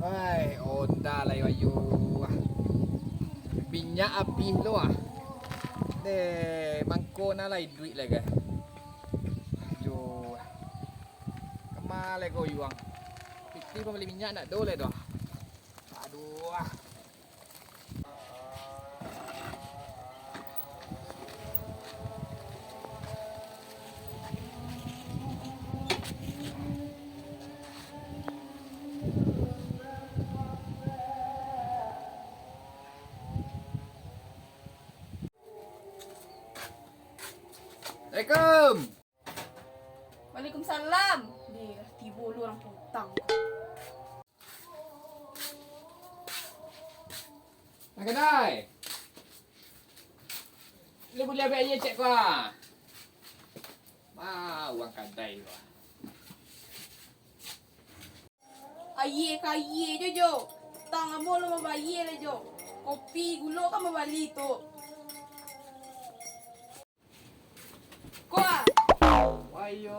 Hai, onda lah ayu. Minyak habis lu ah. Mangko na lai duit lagi. Aduh. Kemana kau yuang? Piti pun beli minyak nak dole dah. Aduh. Assalamualaikum. Waalaikumsalam. Dia tiba lu orang putang. Nak kedai. Lu boleh ambil air cek kau. Uang kedai kau. Aye kaye je jo. Tang amo lu mau bayar le jo. Kopi gula kan mau bali tu. Kau Ayo,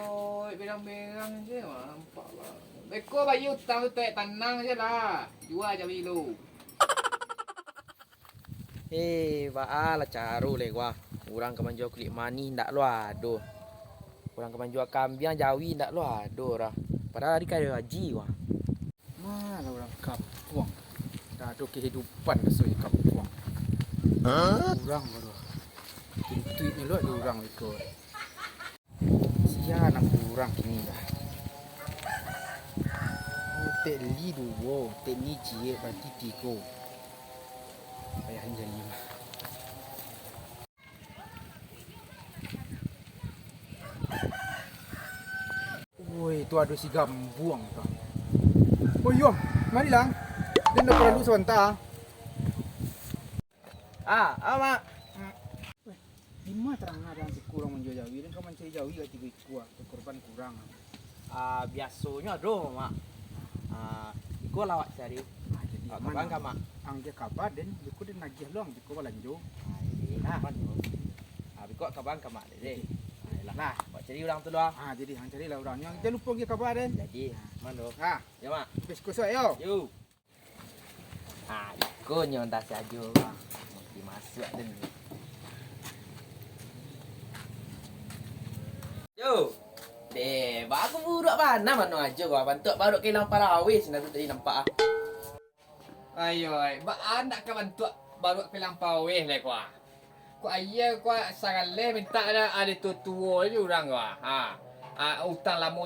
berang-berang je nampak lah. Beko bagi hutang tu tak tenang je lah. Jual je bilu. Lah caru le gua. Orang keman jual kulit manis ndak lu aduh. Orang keman jual kambing jawi ndak lu aduh dah. Padahal hari kaya haji gua. Mana orang kampung. Dah ada kehidupan kesuai kampung. Orang baru. Tweet ni lu ada orang ikut. Sia nak orang kini dah. Tek li dua, tek ni cie berarti tiga. Ayah jadi lima. Woi, tu ada si gambuang tu. Oh yom, mari lang. Dia nak perlu sebentar. Mak. Lima terang ada si kurang menjual jawi dan kau mencari jawi lagi tiga kuah, korban kurang. Biasanya aduh mak. Iko lawak cari. Jadi Kapan ka mak? Ang dia kabar dan aku dia nagih long, aku balanjo. Nah. Biko kapan ka mak deh. Nah, buat cari orang tu lah. Jadi hang carilah orangnya. Jangan lupa dia kabar dan. Jadi, mano. Ya mak. Habis kusuk yo. Yo. Iko nyon tak saja. Mesti masuk dan. Yo. Bagus buruk mana aja gua bantu baru kilang Parawi sini tu tadi nampak Ayo, anak ka bantu baru pilang paweh le kwa. Ku ayah kwa sangalle minta ada tutuo je orang kwa. Utang lama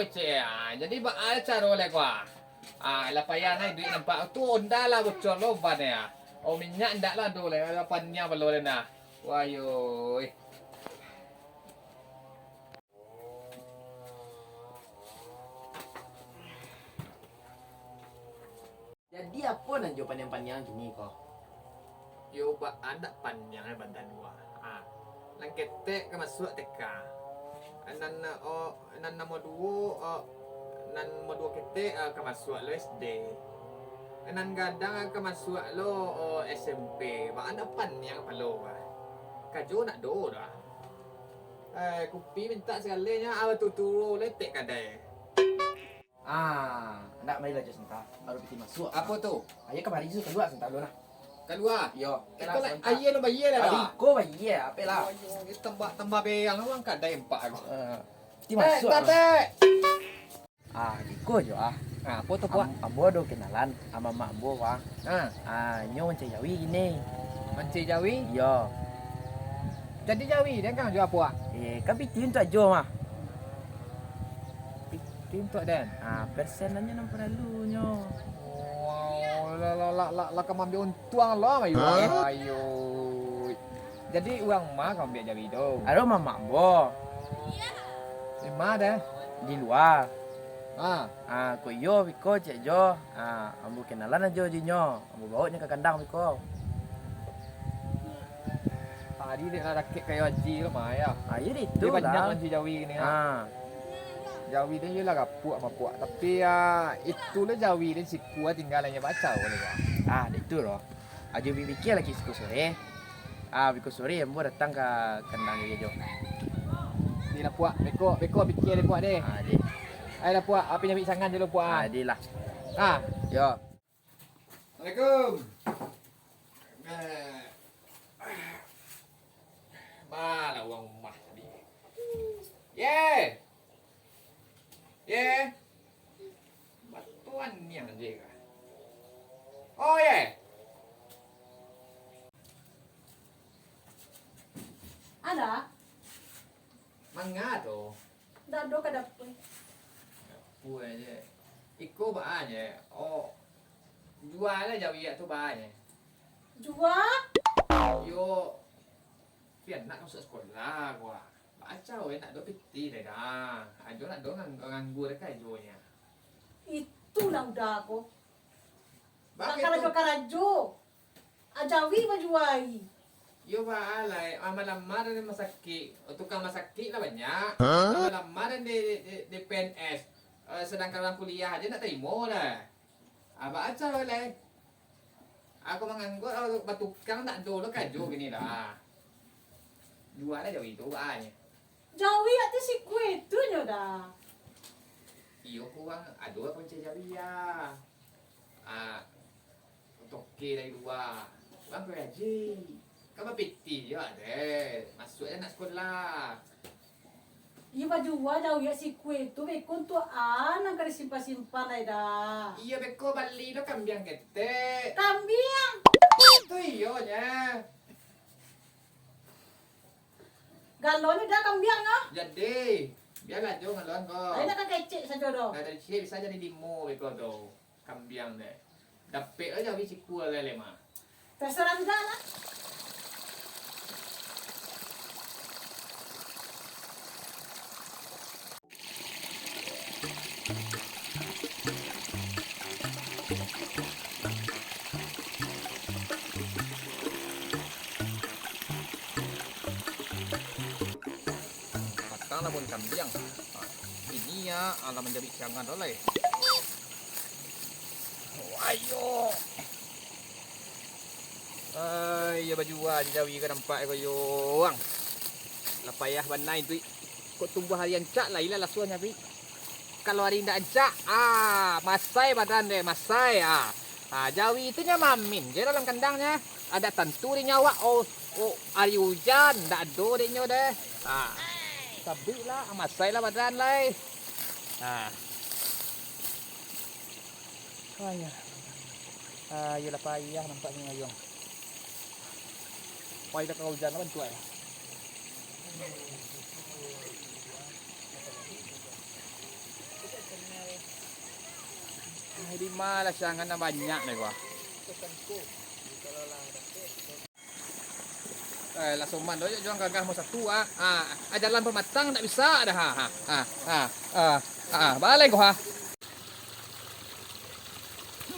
kecil. Jadi ada cara le kwa. Lapayan ai duit nampak tu onda lah bocor lo ban ya. Oh minyak ndak lah do le lapannya belo le nah. Wayo. jadi apa nak jual panjang-panjang gini kau Yo ba anak panjang badan dua. Lang ketek ke masuk TK. Nan nomor dua ketek ke masuk lo SD. Nan gadang ke masuk lo SMP. Ba anak panjang palo ba. Kajo nak do dah. Kopi minta sekalinya tu letek kadai. nak mai lah je sebentar baru kita masuk Apa tu? ayah kemarin tu keluar sebentar dulu lah Keluar. yo Ayah lo bayar dah. tadi kau bayi apa lah Tambah berang orang kadai empat aku. kita masuk Diko jo Apa tu puak? ambo do kenalan sama mak ambo wah nyo mencari jawi gini Mencik Jawi. yo Jadi Jawi dia kan jual puak. kan pitin tu aja mah Untuk dan. persenannya nampak lalu nyo Wow, lah kamu ambil untung lah ayo. Ayo. Jadi uang mah kamu ambil Jawi tu. ada mama ambo Lima dah. di luar ko yo biko cek jo ambo kenalan aja jinyo ambo bawa nya ke kandang biko Tadi dia nak rakit kayu haji lah mah ya. ya itu Dia banyak lah Haji Jawi ni. Jawi dia jelah kapuk sama puak. Tapi itulah Jawi dia si kuat tinggalannya baca boleh kah? itu loh aja pikir lagi siku sore biko sore ambo datang ke kandang dia jo Ni lah puak. Beko fikir dia puak deh. di Ai lah puak, apa nyamik sangan je lo puak. di lah Ah, Ya. Assalamualaikum. Mana uang emas tadi? Ye. Ye. Batuan ni yang je kah? Oh ye. Ada? Mangga tu. Dah do ka dapur. Puai je. Iko ba je. Oh. Jual lah jauh tu ba je. Jual? Yo. Pian nak masuk sekolah gua. Baca we nak do piti dah dah. Ajo nak do nganggur dekat ajonya. Itulah udah aku. Tak Bakit karajo tu? karajo. Ajawi majuai. Yo ba alay, malamar ni masakit. O tukang masakit lah banyak. Malamar di PNS. Sedangkan orang kuliah aja nak terima lah. Baca alay. Aku menganggur, batukang nak do lo kajo gini lah. Jual lah jauh itu baanya. Jawi ati si kue tu nyo dah. Iyo kurang ado kunci jawi ya. Toke dari luar. Bang kau haji. Kamu piti je ada. Masuk je nak sekolah. Iya baju jawi si kue tu bekon tu anak kali simpan-simpan ay dah. Iya beko bali lo kambiang kete. Kambing. Itu iyo nya. Galon dah kambing ah. Jadi biarlah jo ngalon ko. Ay nak kecek saja dah. Nah dari sini bisa jadi limo beko tu. Kambiang deh. Dapet aja wisi kual lema. Terserah dah lah. Matang lah pun kambiang. Ini ya alam menjadi jangan oleh. Ayo. Ya baju aja jawi ke nampak ko yoang. Lapayah banai tu. Kok tumbuh harian cak lah ilah lasuannya bi. Kalau hari ndak cak, masai badan deh, masai jawi itu nya mamin. Jadi dalam kandangnya ada tentu di nyawa. Oh, hari hujan ndak ada di nyo deh. Sabi lah, masai lah badan lah. Kaya. Yalah payah nampaknya ngayong. Payah dah kau hujan lah bantu ya. Di mana sangat na banyak nih gua. Langsung man doy juang gagah mau satu jalan pematang tak bisa dah balik gua.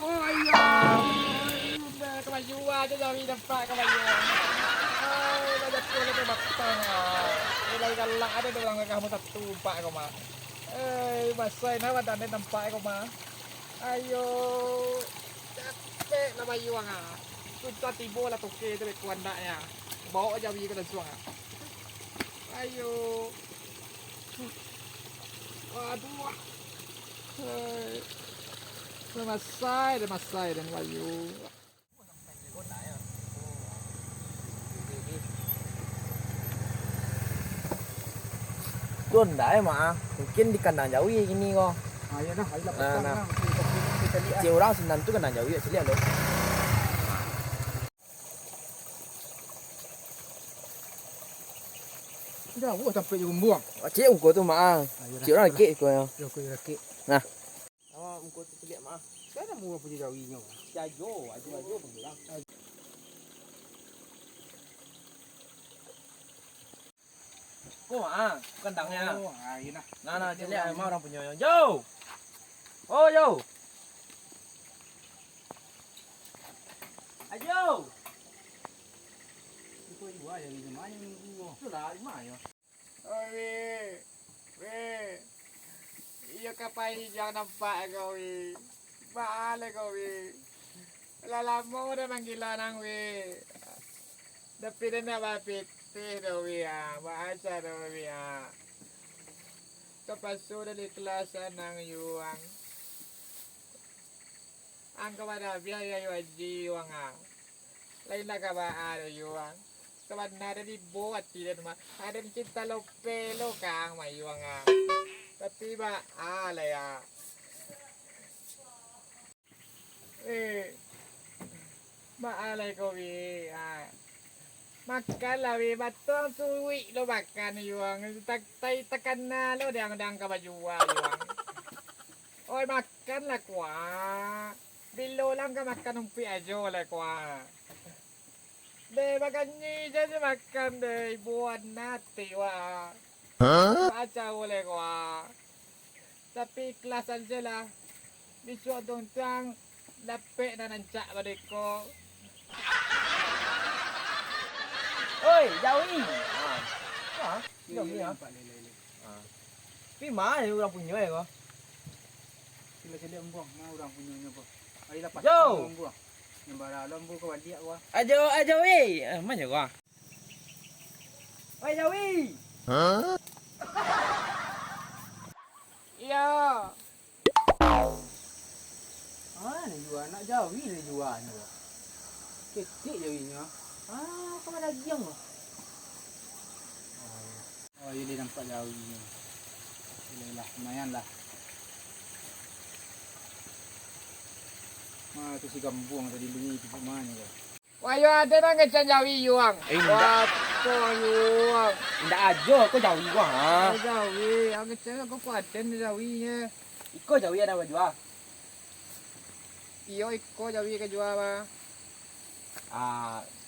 Oh iya. Udah kemaju aja dari dapat kemaju. Dah jatuh ke batang. Lagi galak ada orang gagah mau satu pak kau mah. Masai na badan dia nampak kau mah. Ayo. Capek lah bayu Susah tiba lah toke tu kuan naknya. Bawa aja pergi ke dalam suang. Ayo. Waduh. Dah masai dan bayu. Tuan dah mah. Mungkin di kandang jauh gini kok. Ya dah, ayolah Nah. Si orang senang tu kandang jauh ya sini lo. Dah buat sampai je buang. Cik ungko tu mah. Cik orang lagi ko ya. Yo ko laki. Nah. Awak ungko tu lihat mah. Saya dah buat punya jawinya. Jajo, ajo penggelang. Ko mah kandangnya. Oh, iya nah. Nah, cik lihat mah orang punya. Yo. Oh, yo. Ayo. Itu buat yang di mana ni gua. Tu lah di mana ya? Weh. Iya kapai jangan nampak kau weh. Balik kau weh. Lama dah manggil orang weh. Tapi dia nak bapit dah weh bahasa dah weh Kapasu dari kelas nang yuang. Ang kepada biaya yu haji wang ah. Lain nak kabaan yuang. Sebenarnya di buat tidak mah. Ada di cinta lope lo kang mah yuang ah. Tapi ba lah ya. Maalay ko wi. Makan lah wi. Batong suwi lo makan yuang. Tekan na lo dang kabajua yuang. Oi makan lah kuah. Bilo lang ka makan umpi ajo lah kuah. De makan ni jadi makan de buat nati wah. Baca boleh kuah. Tapi kelas aja lah. Besok dong tuang lapik na nancak balik ko. Oi, Jawi. Ah. Jawi ah. Tapi mana orang punya kau? Sila-sila embuang, mana orang punyanya apa? Ari lepas Jauh. embuang. Yang bara lembu ke wadiak gua. Ajo wi. Mana gua? Oi Jawi. Iya. Ni jual anak Jawi ni jual ni. Kecil Jawinya. Kau ada giang lo. Oh, ini nampak Jawi ni. Lah, lumayan lah. Tu si gambung tadi beli di mana ni. Wah, yo ada nang kecan Jawi yuang. Indah. Wah, yuang. Indah ajo kau Jawi gua ha. Jawi, ang kecan ko kuaten Jawi nya. Iko Jawi ada baju. Iyo iko Jawi ke jua ba.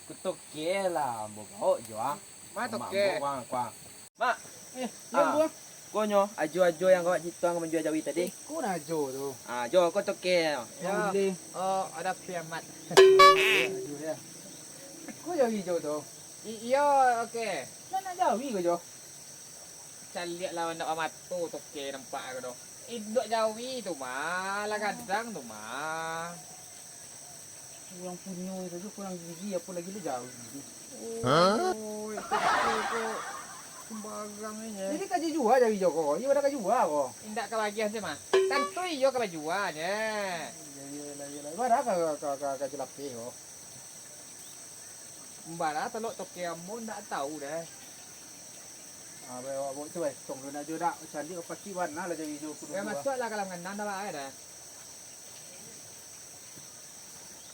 Kutuk ke lah, bawa jua. Ma toke. Kuang. Mak, Lembu. kau nyo ajo yang kau cipta kau menjual Jawi tadi. Ku nak jo tu. Jo kau toke. Yang beli. Oh, ada piamat. Jo ya. Ku Jawi jo tu. Iyo, oke. Nak Jawi ke jo? Caliak lawan nak amat tu toke nampak aku tu. Induk Jawi tu mah, lah kadang tu mah. Orang punya tu kurang gigi apa lagi le Jawi. Oh, toke ko sembarang ni. Jadi kaji jual Jawi jo ko. Iyo ada kaji jual ko. Indak kebagian sih mah. Tentu iyo kebajuannya. Yalah. Mana ka jelapi ko. Mbara telok toke amun ndak tahu deh. Bawa tu tong nak jo dak candi pasti warna lah Jawi jo ku. Ya masuklah kalau ngendan dah bae dah.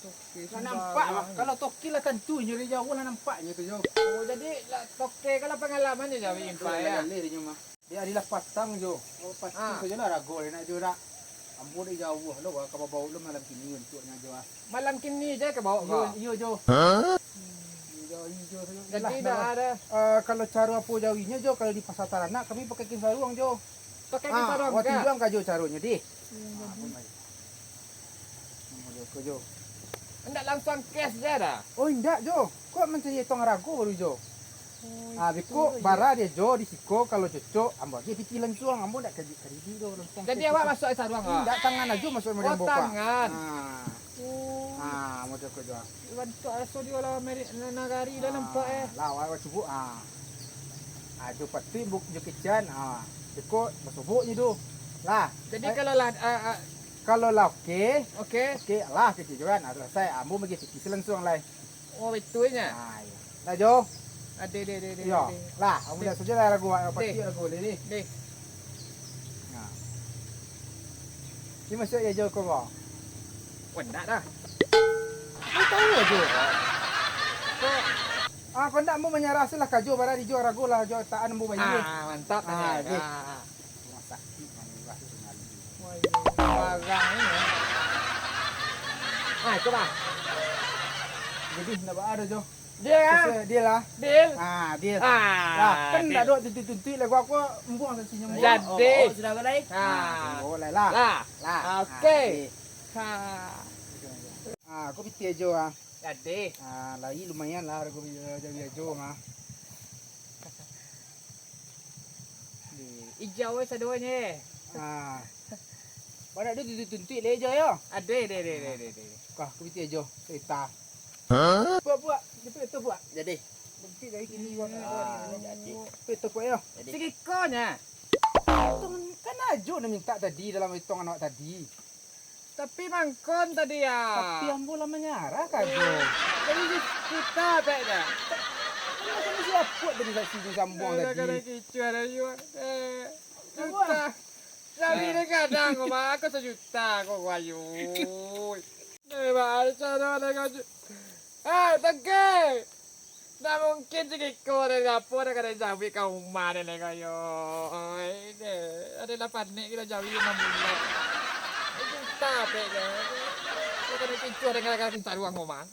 Toke Nampak lah. Kalau toki lah tentu nyeri jauh lah nampaknya tu jauh. Oh, jadi toke kalau pengalaman je Jawi impai ya. Dia mah. Dia adalah patang jo. Oh patang saja lah rago nak jo dak. Ambo dia jauh lo ka bau lo malam kini untuknya jo. Malam kini je ke bawa kau. Iyo jo. Hijau Jadi dah ada. Kalau cara apa jawinya jo kalau di pasar Taranak kami pakai kim saruang jo. Pakai kita dong. Waktu bilang ka jo caranya di. Ko jo. Enggak langsung cash je dah. Oh indak jo. Kok mencari tong rago baru jo. Biko bara dia jo di siko kalau cocok ambo dia pikilan suang ambo ndak kaji di do. Jadi awak masuk sarung ah. Ndak tangan aja masuk model boka. Tangan. Model ko jo. Bantu aso dia lah nagari dah nampak Lah awak cubu jo pati buk jo kican Biko masubuknya do. Lah. Jadi kalau lah okey. Okey. Lah kecil jo kan. Selesai ambo bagi pikilan suang lai. Oh itunya. Lah jo. Ade. Yo. Lah, ambo dah saja lah ragu pati ragu ni. Deh. Ni masuk ya jo ko ba. Enggak dah. Tahu aja. Kau ndak mau menyerah lah kajo bara di jo ragu lah jo taan ambo bayi. Mantap dah. Deh. Sakit mangga tu Barang ni. Coba. Jadi ndak ada jo. Dia kan? Dia lah. Deal. Dia. Lah, kan ndak dok tuntut lah aku embuang kan sinyum. Jadi. Sudah kau naik? Boleh lah. Lah. Okey. Aku piti jo Jadi. Lagi lumayan lah aku jadi jo Hijau seduanya. Pada dia tuntut le jo yo. Ade. Kah aku piti jo. Cerita. Buat. Itu buat. Jadi. Bukti dari kini buat. Jadi. Itu buat yo. Sikikonya. Kan ajo nak minta tadi dalam hitung anak tadi. Tapi mangkon tadi ya. Tapi ambo lah menyarah kagak. Jadi kita beda. Kenapa mesti apa dari saksi itu sambung Ada tadi? kicu ada juga. Juta. Tapi ini kadang kok aku sejuta kok wayu. Baca ada kaju. Tengke. Nah mungkin sih kau ada apa ada jawi kau mana nih kayo. Ini ada 8 nih kita jawi 6 bulan. Juta beda. Kau kena kicu ada kena kita ruang rumah.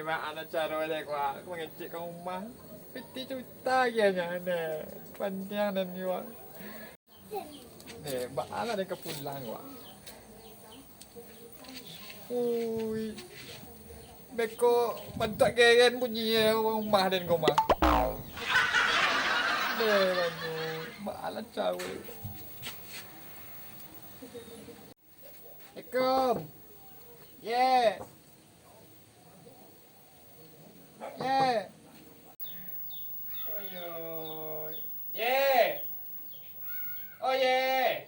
Ada cara deh gua mengecek ke rumah. Piti juta kayaknya deh. Panjang dan juga. Ada deh kepulang gua. Ui. Beko bentuk keren bunyi rumah dan rumah. Ada cara. Assalamualaikum. Yeah. Yeah. Oh yeah. Oh yeah.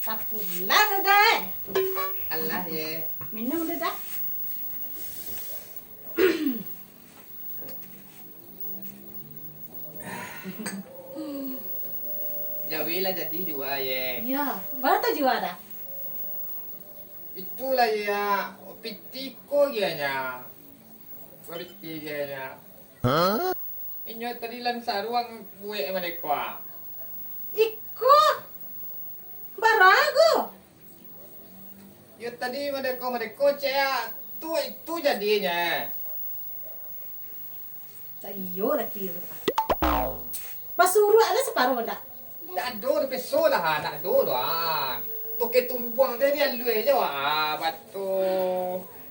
Tak pulang udah. Allah ya. Minum udah dah. Jawilah jadi juga ya. Ya, baru tu juara. Itulah ya. Pitiko gianya. Piti gianya. Hah? Inyo tadi lan saruang buwe mereka. Ikut. Barago. Yo tadi mereka cea itu jadinya. Tayo dah kira. Basuru ada separuh dah. Tak ada peso lah, tak ada lah. Toke tumbuang dia ni alu aja wah, batu.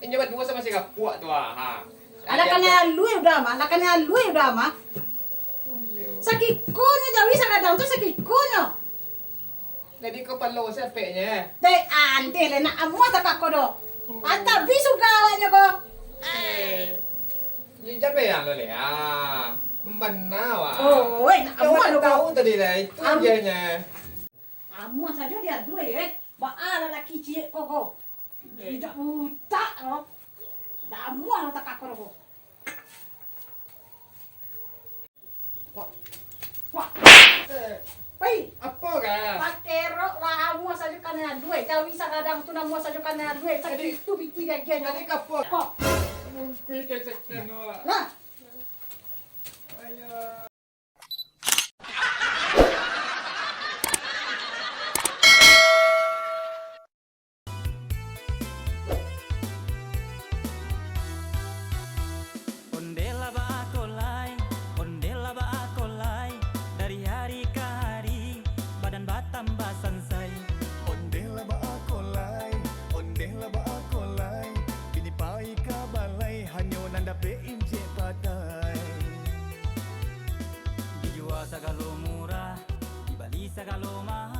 Ini berdua sama si kapuk tu ah. Anakannya lu udah mah, anakannya lu udah mah. Sakikonya jawi sakadang tu sakikonya. Jadi kau perlu siapanya. Dai ante le nak amu tak kakodo. Ata bisu gawanya ko. Ni jambe yang lo le ah. Mana wah. Oh, nak amu Kamu lo tahu ko. tadi lah itu dianya. Amu saja dia dua Baala laki cie koko. Tidak buta no. Dah amu lo tak kakodo ko. Wah. Pai. Apa kah? Pakero lah amu saja kana dua. Jawi sakadang tu namu saja kana dua. Sakit tu biti gagian. Jadi kapok. Kok. Mungkin kecekkan wah. Lah. Ayo. Ondela ba akolai, dari hari ke hari badan tambah sansai. Ondela ba akolai, binipai ka balay, hanyo nanda pe inje patay. Dijual sagalo murah, dibeli sagalo mahal.